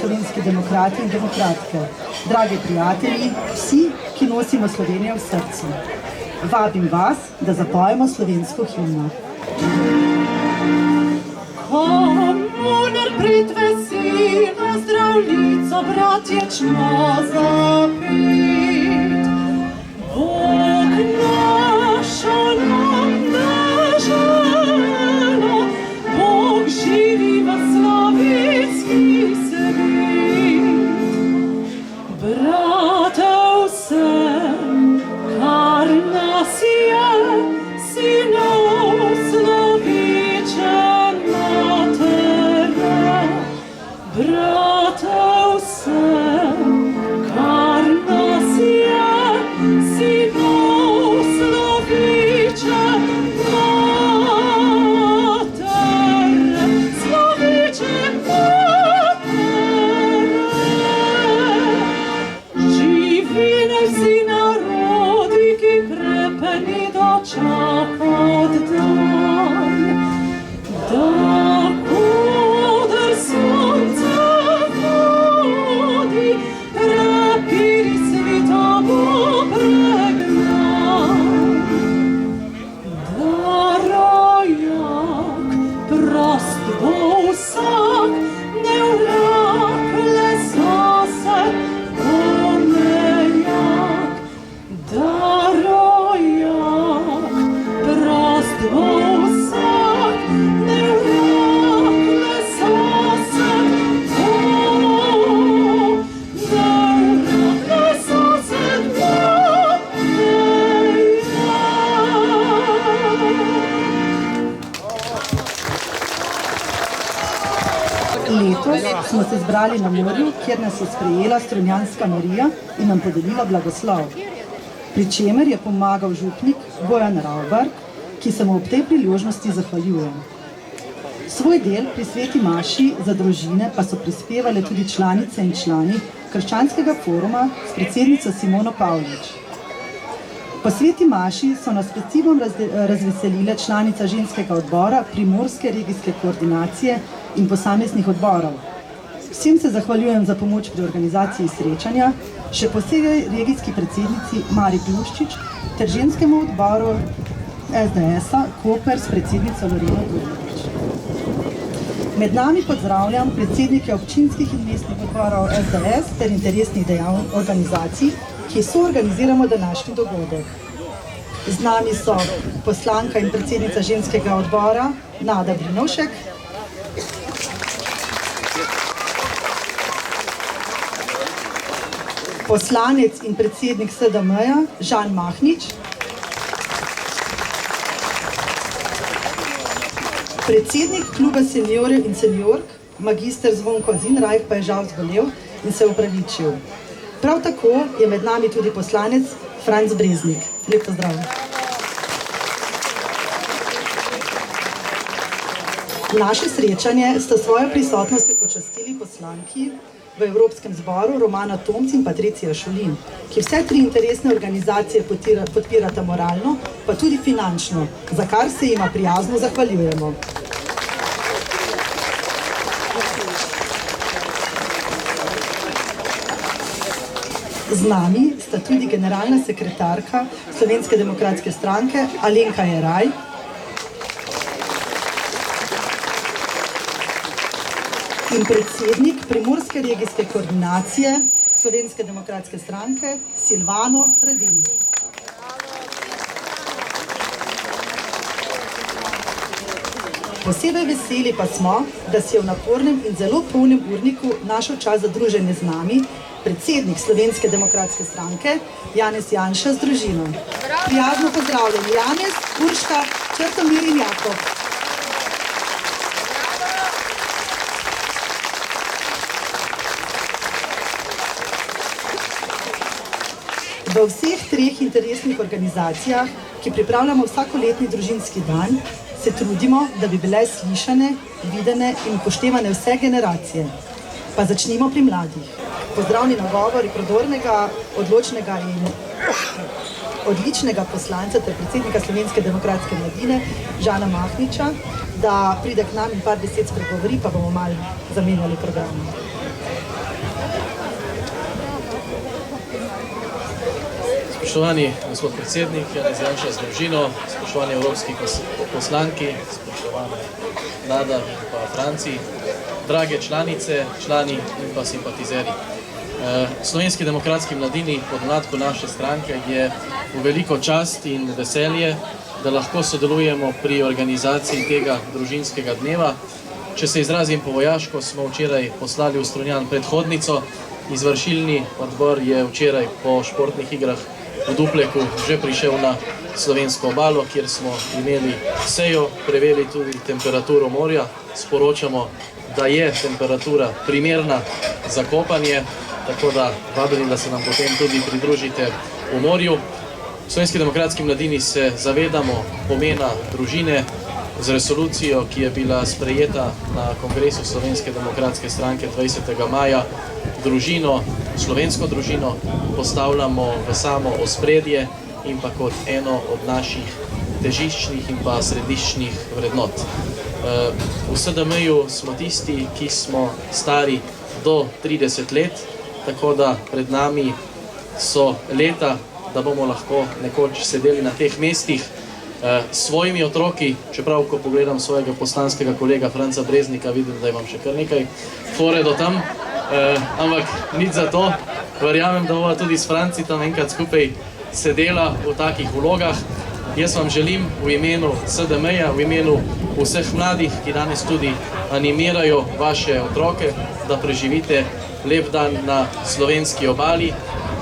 slovenski demokrati in demokratke, dragi prijatelji, vsi, ki nosimo Slovenijo v srcu. Vabim vas, da zapojemo slovensko himno. Komuner prid vesela, zdravljico, bratje, čmo zapit. Bog našo nam deželo, Bog živi v slovenski svit. Brate vsem, kar nas je, sinov slovičen matere. Brate vsem, kar nas je, sinov slovičen matere. Slovičen matere. Živine vsi narodi, ki krepeni dočakot dan. Da kuder sonce vodi, prepiri svita bo pregnan. Da rojak prost bo vsak, ne vrakle zase bo nejak. Da rojak prost bo vsak, ne vrakle zase bo nejak. Da vrakle zase bo nejak. Letos smo se zbrali na morju, kjer nas je sprejela Strunjanska Marija in nam podelila blagoslov. Pri čemer je pomagal župnik Bojan Ravbar, ki se mu ob tej priložnosti zahvaljujem. Svoj del pri sveti maši za družine pa so prispevale tudi članice in člani Krščanskega foruma s predsednico Simono Pavlič. Po sveti maši so nas pred cilom razveselile članica ženskega odbora Primorske regijske koordinacije in posameznih odborov. Vsem se zahvaljujem za pomoč pri organizaciji srečanja, še posebej regijski predsednici Mari Pljuščič ter ženskemu odboru SDS-a Koper s predsednico Loreno Durmovič. Med nami pozdravljam predsednike občinskih in mestnih odborov SDS ter interesnih organizacij, ki soorganiziramo današnji dogodek. Z nami so poslanka in predsednica ženskega odbora Nada Brinovšek, poslanec in predsednik SDM-ja Žan Mahnič, predsednik kluba seniorjev in seniork magister Zvonko Zinrajh pa je žal zbolel in se opravičil. Prav tako je med nami tudi poslanec Franc Breznik. Lep pozdrav. Naše srečanje sta svojo prisotnostjo počastili poslanki v Evropskem zboru Romana Tomc in Patricija Šulin, ki vse tri interesne organizacije podpirata moralno, pa tudi finančno, za kar se jima prijazno zahvaljujemo. Z nami sta tudi generalna sekretarka Slovenske demokratske stranke Alenka Jeraj, in predsednik Primorske regijske koordinacije Slovenske demokratske stranke Silvano Redin. Posebej veseli pa smo, da si je v napornem in zelo polnem urniku našel čas za druženje z nami predsednik Slovenske demokratske stranke Janez Janša z družino. Prijazno pozdravljeni Janez, Urška, Črtomir in Jakob. V vseh treh interesnih organizacijah, ki pripravljamo vsakoletni družinski dan, se trudimo, da bi bile slišane, videne in upoštevane vse generacije. Pa začnimo pri mladih. Pozdravni nagovori prodornega, odločnega in odličnega poslanca ter predsednika Slovenske demokratske mladine Žana Mahniča, da pride k nam in par besed spregovori, pa bomo malo zamenjali program. Spoštovani gospod predsednik Janez Janša z družino, spoštovani evropski poslanki, spoštovane Nada in pa Franci, drage članice, člani in pa simpatizeri. Slovenski demokratski mladini pod mladko naše stranke je v veliko čast in veselje, da lahko sodelujemo pri organizaciji tega družinskega dneva. Če se izrazim po vojaško, smo včeraj poslali v Strunjan predhodnico. Izvršilni odbor je včeraj po športnih igrah v Dupleku že prišel na slovensko obalo, kjer smo imeli sejo, preverili tudi temperaturo morja. Sporočamo, da je temperatura primerna za kopanje, tako da vabim, da se nam potem tudi pridružite v morju. V Slovenski demokratski mladini se zavedamo pomena družine z resolucijo, ki je bila sprejeta na kongresu Slovenske demokratske stranke 20. maja. Družino, slovensko družino postavljamo v samo ospredje in pa kot eno od naših težiščnih in pa središčnih vrednot. V SDM-ju smo tisti, ki smo stari do 30 let, tako da pred nami so leta, da bomo lahko nekoč sedeli na teh mestih s svojimi otroki, čeprav, ko pogledam svojega poslanskega kolega Franca Breznika, vidim, da imam še kar nekaj fore do tam, ampak nič za to. Verjamem, da bova tudi s Franci tam enkrat skupaj sedela v takih vlogah. Jaz vam želim v imenu SDM-ja, v imenu vseh mladih, ki danes tudi animirajo vaše otroke, da preživite lep dan na slovenski obali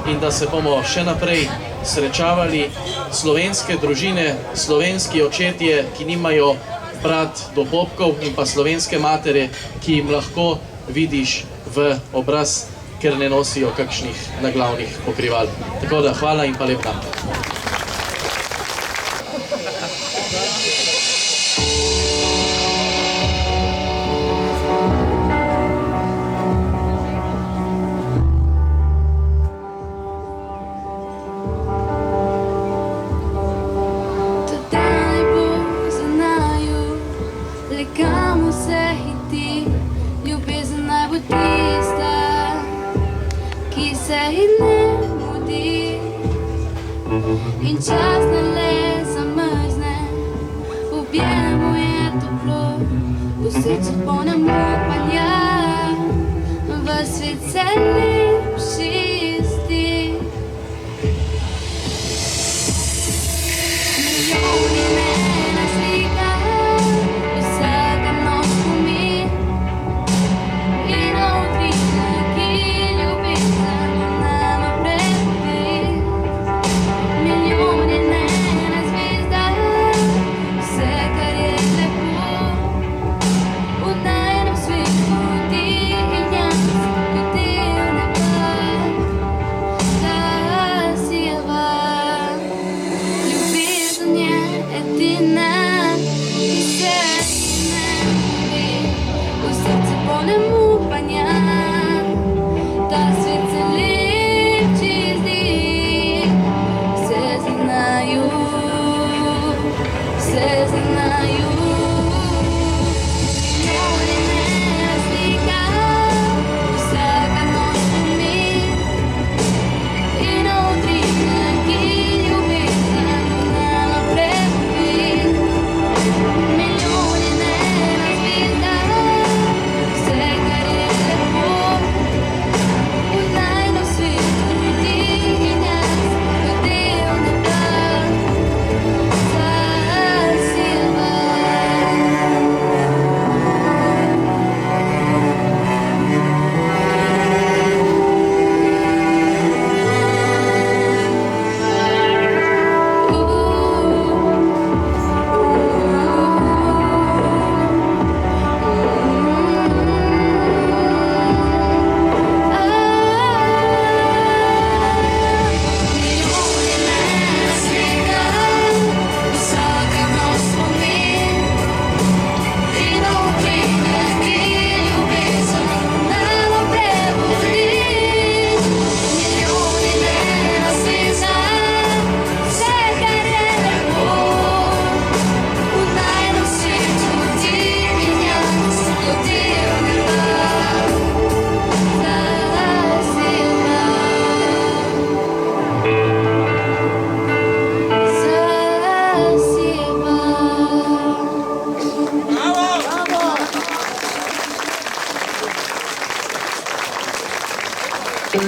in da se bomo še naprej srečavali slovenske družine, slovenski očetje, ki nimajo brat do popkov, in pa slovenske matere, ki jim lahko vidiš v obraz, ker ne nosijo kakšnih naglavnih pokrival. Tako da hvala in pa lep dan. Kam vse hiti, ljubezen naj bo tista, ki se ji ne mudi. In čas ne le zamrzne, v objemu je toplo, v srcu polnem upanja, v svet se lepši zdi. Milijoni ena slika, To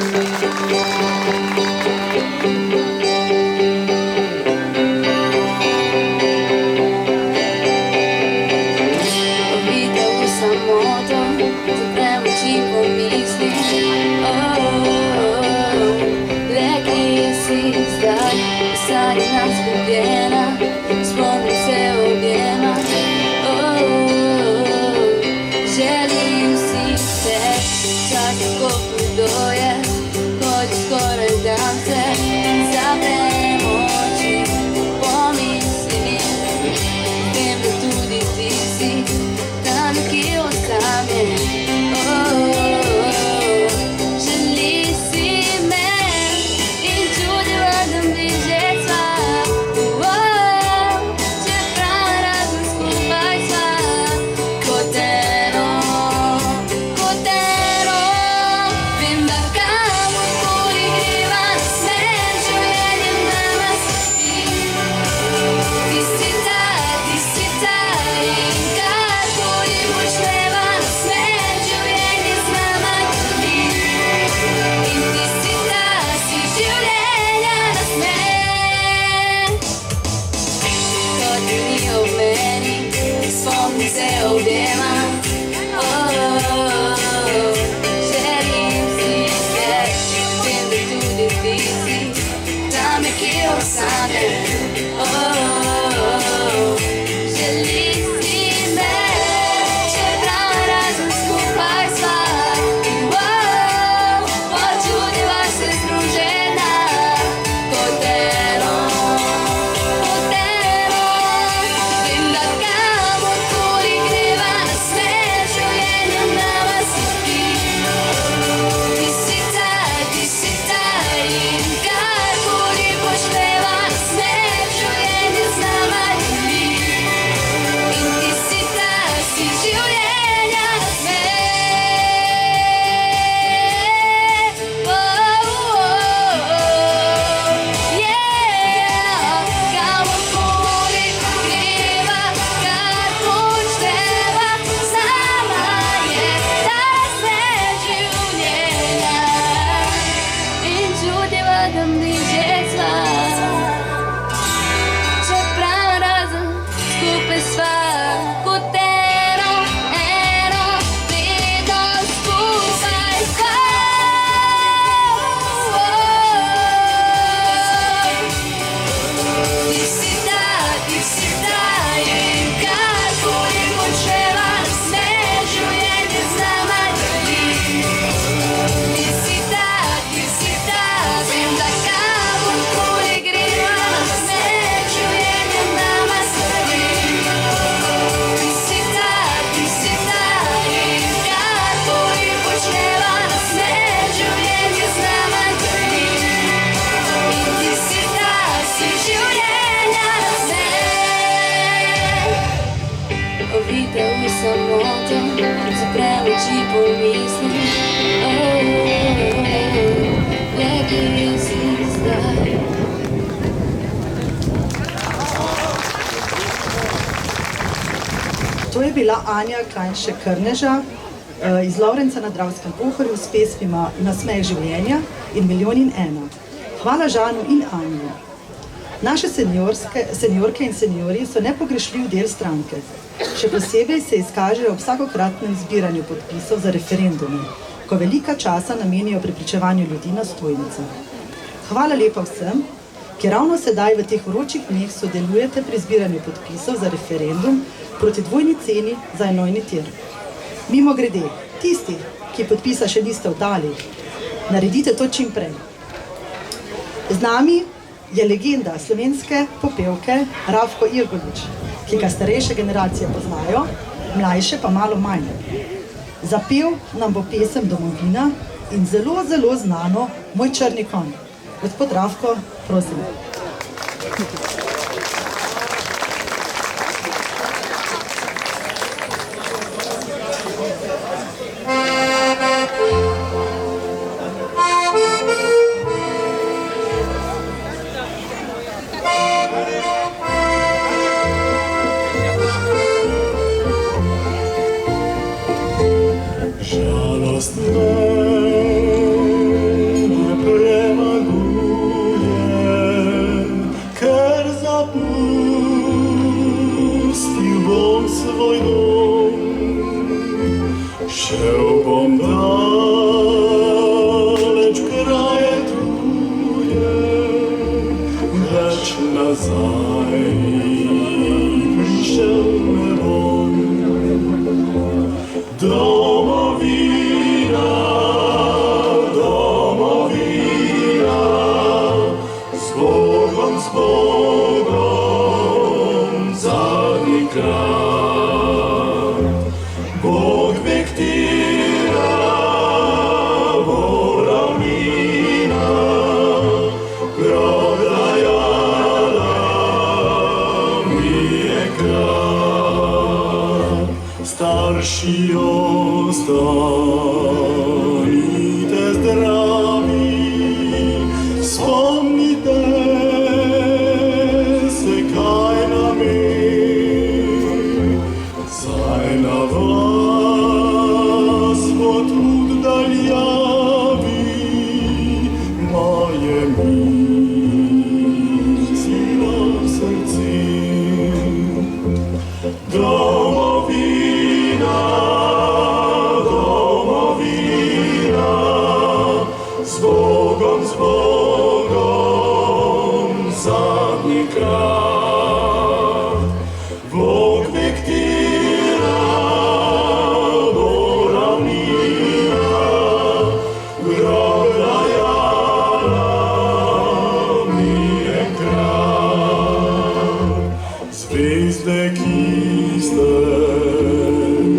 je bila Anja Klajnšek-Krneža iz Lovrenca na Dravskem Pohorju s pesmima Nasmeh življenja in Milijon in ena. Hvala Žanu in Anju. Naše seniorke in seniori so nepogrešljiv del stranke. Še posebej se izkažejo ob vsakokratnem zbiranju podpisov za referendume, ko velika časa namenijo prepričevanju ljudi na stojnicah. Hvala lepa vsem, ki ravno sedaj v teh vročih dneh sodelujete pri zbiranju podpisov za referendum proti dvojni ceni za enojni tir. Mimogrede, tisti, ki podpisa še niste oddali, naredite to čim prej. Z nami je legenda slovenske popevke Rafko Irgolič, ki ga starejše generacije poznajo, mlajše pa malo manj. Zapel nam bo pesem Domovina in zelo, zelo znano Moj črni konj. Gospod Rafko, prosim. Bogom, zadnji krat. Bog diktira, bo ravnina, grob dajala mi enkrat. Zvezde, ki ste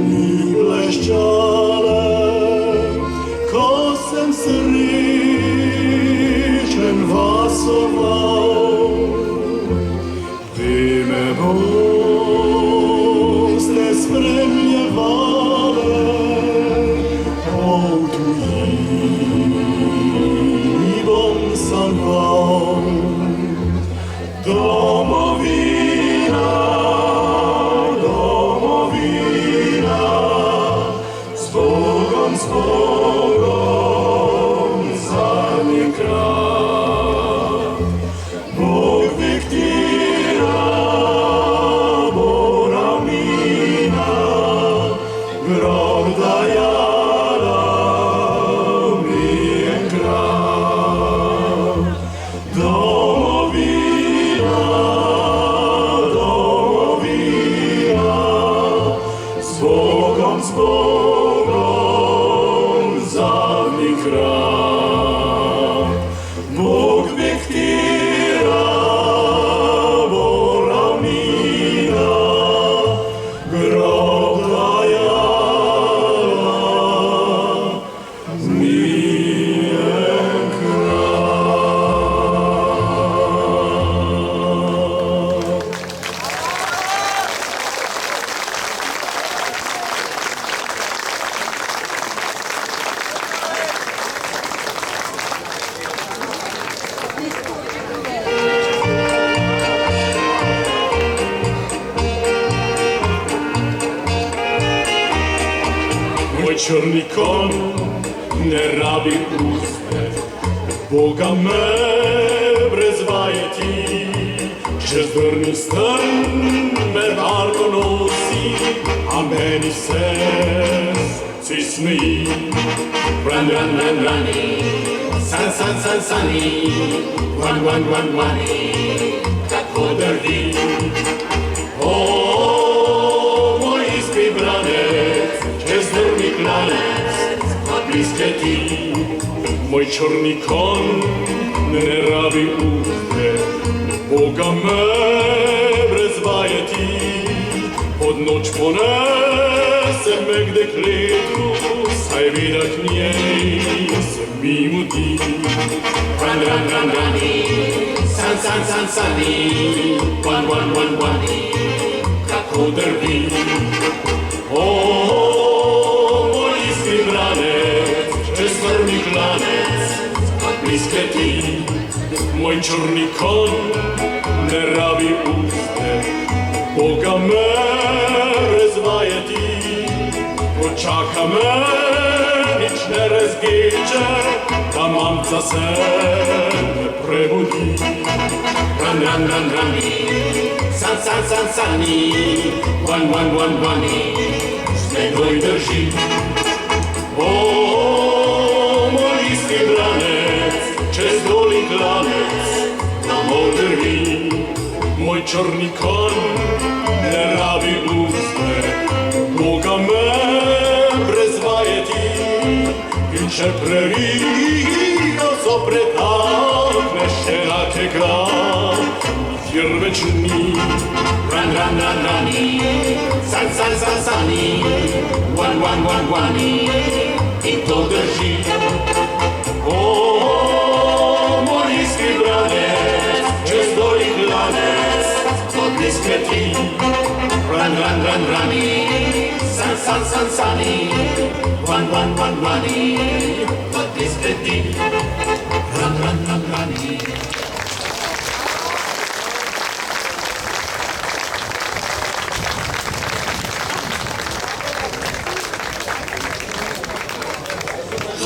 mi bleščale, ko sem srečen vasoval, vi me boste spremljevale po tujini bom sanjal. Domovina, domovina, s Bogom, zadnji krat. Bog diktira, bo ravnina, grob dajala mi enkrat. Domovina, domovina, s Bogom, zadnji krat. Bog diktira, bo ravnina, grob dajala mi enkrat. Moj črni konj ne rabi uspeh, Boga me brez vajeti, čez drni strn me varno nosi, a meni se smeji. Run, run, run, runny, san, san, san, sunny, run, run, run, runny, kako drvi. O, moj iskri branec, čez drni klanec, bliske ti. Moj črni konj ne rabi uspeh, Boga me brez vajeti, pod noč ponese me k dekletu, saj vida k njej se mi mudi. Run, run, run, runny, san, san, san, sunny, one, one, one, runny, kako drvi. O, moj iskri branec, čez strmi klanec, bliske ti. Moj črni konj ne rabi uspeh, Boga me brez vajeti, počaka me, nič ne razgeče, da mamca se ne prebudi. Run, run, run, runny, san, san, san, sunny, one, one, one, runny, menoj drži. O, moj iskri branec, čez doli klanec, domov drvi. Moj črni konj ne rabi uspeh, Boga me brez vajeti, in če previjo zopretakne še na tega, nikjer več ni. Run, run, run, runny, san, san, san, sunny, one, one, one, runny, in to drži. O, moj iskri branec, čez doli klanec, od bliske ti. Run, run, run, runny, san, san, san, sunny, one, one, one, runny, od bliske ti. Run, run, run, runny.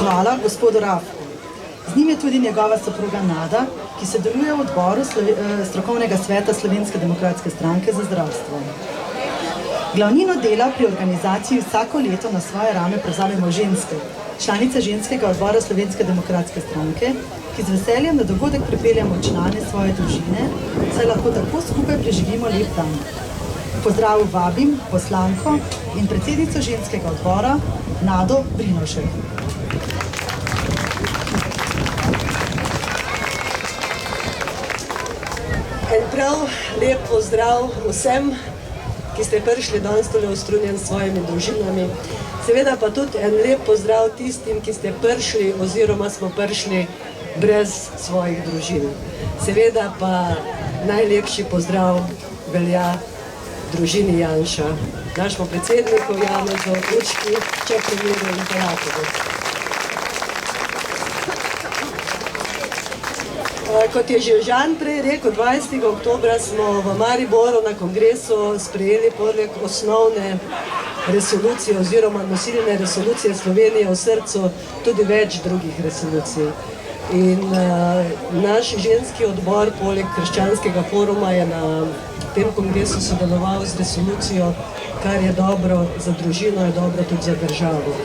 Hvala gospodu Rafku. Z njim je tudi njegova soproga Nada, ki sodeluje v odboru strokovnega sveta Slovenske demokratske stranke za zdravstvo. Glavnino dela pri organizaciji vsako leto na svoje rame prevzamemo ženske, članica ženskega odbora Slovenske demokratske stranke, ki z veseljem na dogodek pripeljamo člane svoje družine, saj lahko tako skupaj preživimo lep dan. Pozdrav vabim poslanko in predsednico ženskega odbora Nado Brinovšek. En prav lep pozdrav vsem, ki ste prišli danes tole v Strunjan s svojimi družinami. Seveda pa tudi en lep pozdrav tistim, ki ste prišli oziroma smo prišli brez svojih družin. Seveda pa najlepši pozdrav velja družini Janša, našemu predsedniku Janezu, Urški, Čepremiru in Palatovu. Kot je že Žan prej rekel, 20. oktobra smo v Mariboru na kongresu sprejeli poleg osnovne resolucije oziroma nosilne resolucije Slovenije v srcu tudi več drugih resolucij. In naš ženski odbor poleg Krščanskega foruma je na tem kongresu sodeloval z resolucijo, kar je dobro za družino, je dobro tudi za državo.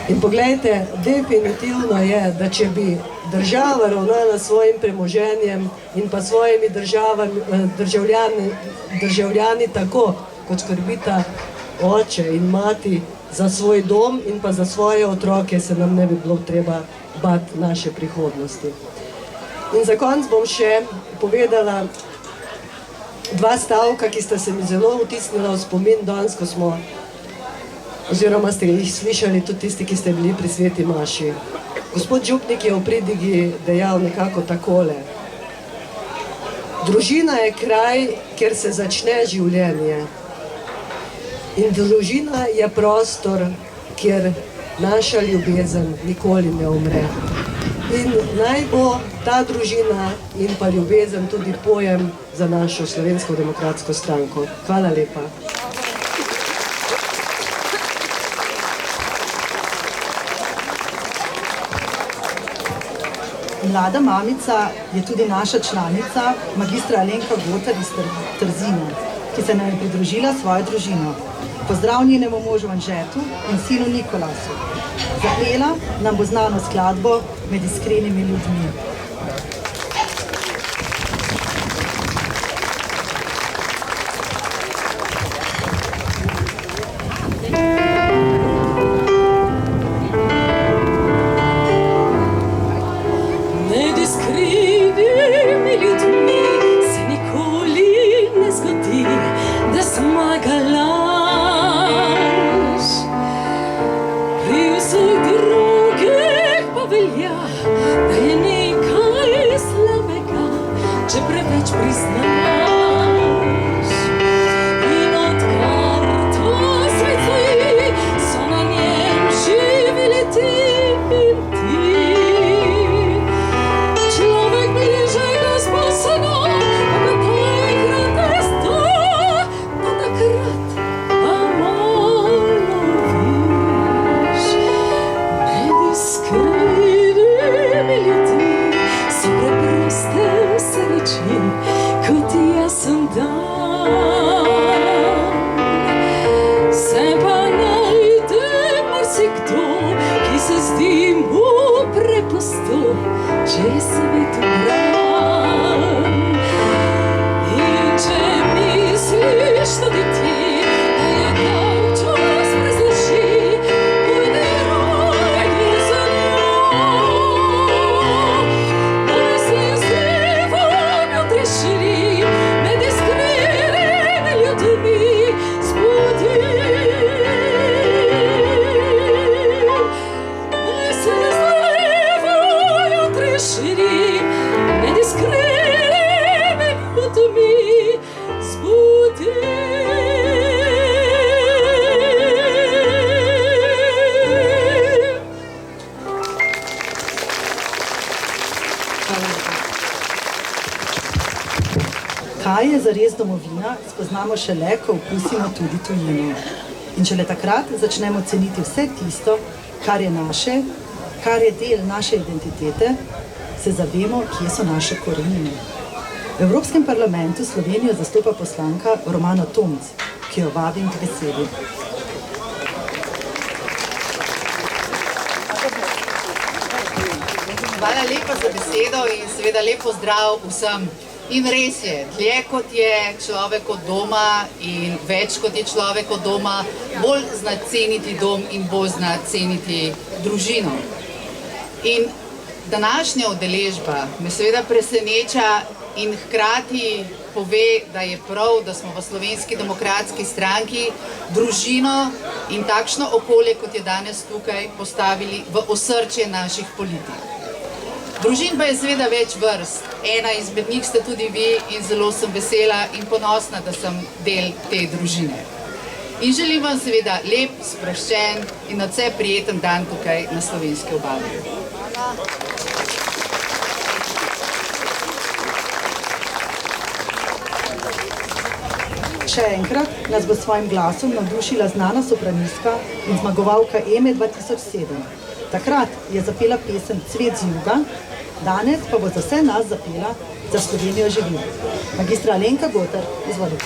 In poglejte, definitivno je, da če bi država ravnala svojim premoženjem in pa svojimi državljani tako, kot skrbita oče in mati za svoj dom in pa za svoje otroke, se nam ne bi bilo treba bati naše prihodnosti. In za konec bom še povedala dva stavka, ki sta se mi zelo vtisnila v spomin danes, ko smo oziroma ste jih slišali tudi tisti, ki ste bili pri sveti maši. Gospod župnik je v pridigi dejal nekako takole. Družina je kraj, kjer se začne življenje. In družina je prostor, kjer naša ljubezen nikoli ne umre. In naj bo ta družina in pa ljubezen tudi pojem za našo Slovensko demokratsko stranko. Hvala lepa. Mlada mamica je tudi naša članica, magistra Alenka Gotar iz Trzina, ki se nam je pridružila svojo družino. Pozdrav njenemu možu Anžetu in sinu Nikolasu. Zapela nam bo znano skladbo Med iskrenimi ljudmi. Kaj je zares domovina, spoznamo šele, ko okusimo tudi tujino. In šele takrat začnemo ceniti vse tisto, kar je naše, kar je del naše identitete, se zavemo, kje so naše korenine. V Evropskem parlamentu Slovenijo zastopa poslanka Romana Tomc, ki jo vabim k besedi. Hvala lepa za besedo in seveda lep pozdrav vsem. In res je, dlje kot je človek od doma in več kot je človek od doma, bolj zna ceniti dom in bolj zna ceniti družino. In današnja udeležba me seveda preseneča in hkrati pove, da je prav, da smo v Slovenski demokratski stranki družino in takšno okolje, kot je danes tukaj, postavili v osrčje naših politik. Družin pa je seveda več vrst. Ena izmed njih ste tudi vi in zelo sem vesela in ponosna, da sem del te družine. In želim vam seveda lep, sproščen in nadvse prijeten dan tukaj na slovenski obali. Še enkrat nas bo s svojim glasom navdušila znana sopranistka in zmagovalka EME 2007. Takrat je zapela pesem Cvet z juga, danes pa bo za vse nas zapela Za Slovenijo živim. Magistra Alenka Gotar, izvolite.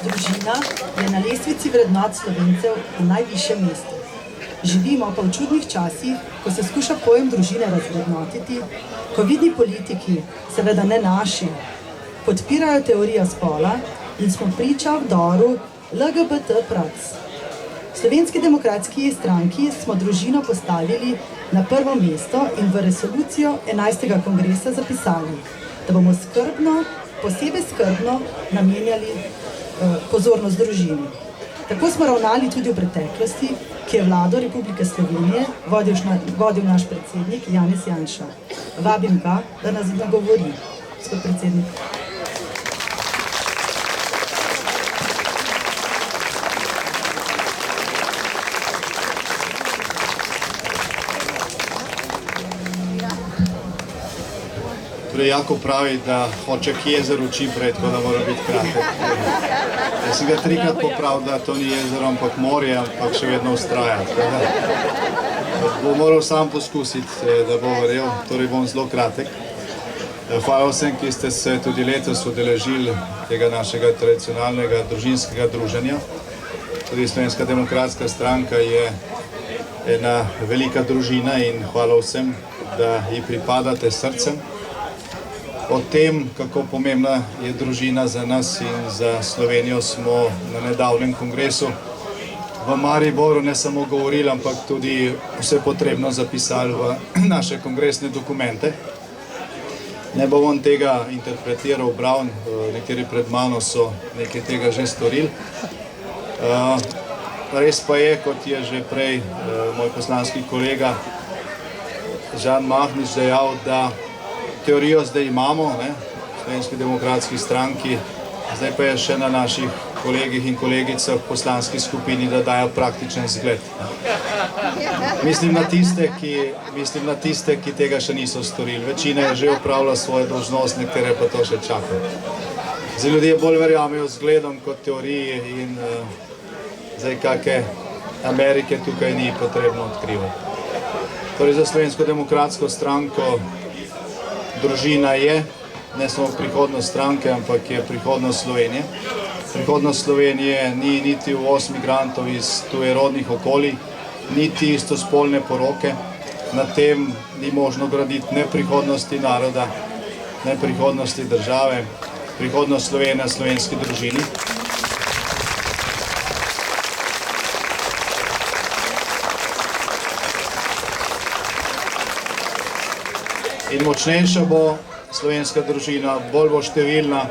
Družina je na lestvici vrednot Slovencev na najvišjem mestu. Živimo pa v čudnih časih, ko se skuša pojem družine razvrednotiti, ko vidi politiki, seveda ne naši, podpirajo teorijo spola in smo priča vdoru LGBT praks. V Slovenski demokratski stranki smo družino postavili na prvo mesto in v resolucijo 11. kongresa zapisali: da bomo skrbno, posebej skrbno namenjali pozornost družini. Tako smo ravnali tudi v preteklosti, ki je vlado Republike Slovenije vodil naš predsednik Janez Janša. Vabim ga, da nas nagovori, gospod predsednik. Torej, Jako pravi, da hoče k jezeru čim prej, tako da mora biti kratek. Jaz sem ga trikrat popravil, da to ni jezero, ampak morje, ampak še vedno ustraja. Bo moral sam poskusiti, da bo verjel, torej bom zelo kratek. Hvala vsem, ki ste se tudi letos udeležili tega našega tradicionalnega družinskega druženja. Tudi Slovenska demokratska stranka je ena velika družina in hvala vsem, da ji pripadate srcem. O tem, kako pomembna je družina za nas in za Slovenijo, smo na nedavnem kongresu v Mariboru ne samo govorili, ampak tudi vse potrebno zapisali v naše kongresne dokumente. Ne bom tega interpretiral, bral, nekateri pred mano so nekaj tega že storili. Res pa je, kot je že prej moj poslanski kolega Žan Mahnič dejal, da teorijo zdaj imamo, v Slovenski demokratski stranki, zdaj pa je še na naših kolegih in kolegicah v poslanski skupini, da dajo praktičen zgled. Mislim na tiste, ki tega še niso storili. Večina je že opravila svojo dolžnost, nekatere pa to še čakajo. Zdaj ljudje bolj verjamejo zgledom kot teoriji in zdaj kakšne Amerike tukaj ni potrebno odkrivati. Torej za Slovensko demokratsko stranko družina je ne samo prihodnost stranke, ampak je prihodnost Slovenije. Prihodnost Slovenije ni niti uvoz migrantov iz tujerodnih okolij, niti istospolne poroke. Na tem ni možno graditi ne prihodnosti naroda, ne prihodnosti države, prihodnost Slovenije, slovenski družini. In močnejša bo slovenska družina, bolj bo številna,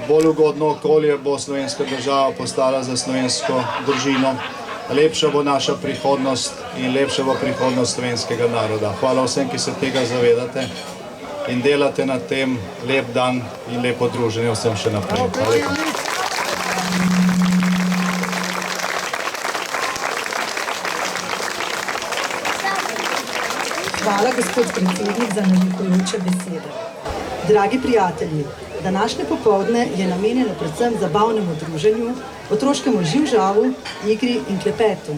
bolj ugodno okolje bo slovenska država postala za slovensko družino. Lepša bo naša prihodnost in lepša bo prihodnost slovenskega naroda. Hvala vsem, ki se tega zavedate in delate na tem. Lep dan in lepo druženje vsem še naprej. Hvala lepa. Hvala, gospod predsednik, za navdihujoče besede. Dragi prijatelji, današnje popoldne je namenjeno predvsem zabavnemu druženju, otroškemu živžavu, igri in klepetu.